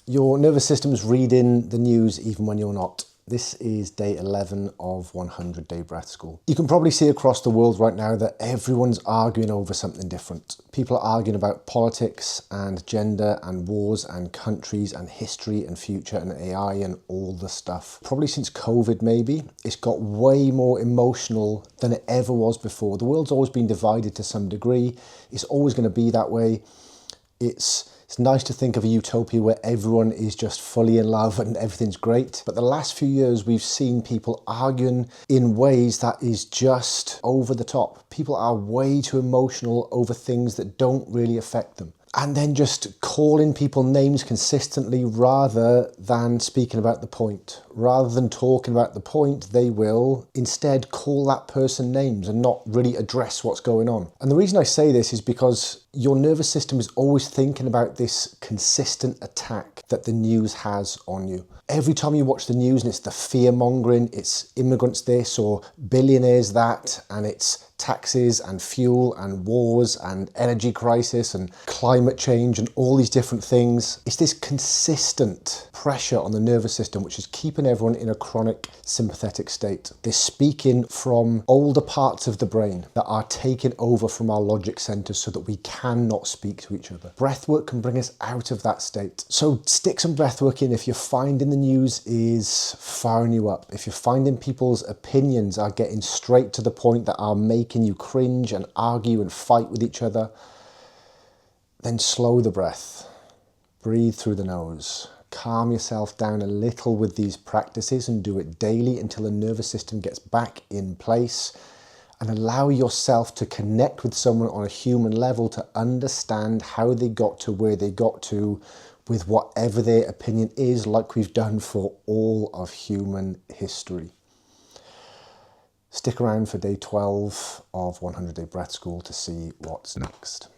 Your nervous system's reading the news even when you're not. This is day 11 of 100 Day Breath School. You can probably see across the world right now that everyone's arguing over something different. People are arguing about politics and gender and wars and countries and history and future and AI and all the stuff. Probably since COVID maybe, it's got way more emotional than it ever was before. The world's always been divided to some degree. It's always going to be that way. It's nice to think of a utopia where everyone is just fully in love and everything's great. But the last few years, we've seen people arguing in ways that is just over the top. People are way too emotional over things that don't really affect them. And then just calling people names consistently rather than speaking about the point. Rather than talking about the point, they will instead call that person names and not really address what's going on. And the reason I say this is because your nervous system is always thinking about this consistent attack that the news has on you. Every time you watch the news and it's the fear mongering, it's immigrants this or billionaires that, and it's taxes and fuel and wars and energy crisis and climate change and all these different things. It's this consistent pressure on the nervous system which is keeping everyone in a chronic sympathetic state. They're speaking from older parts of the brain that are taken over from our logic centers so that we cannot speak to each other. Breathwork can bring us out of that state. So stick some breathwork in if you're finding the news is firing you up. If you're finding people's opinions are getting straight to the point that are making you cringe and argue and fight with each other, then slow the breath. Breathe through the nose. Calm yourself down a little with these practices and do it daily until the nervous system gets back in place, and allow yourself to connect with someone on a human level to understand how they got to where they got to with whatever their opinion is, like we've done for all of human history. Stick around for day 12 of 100 Day Breath School to see what's next.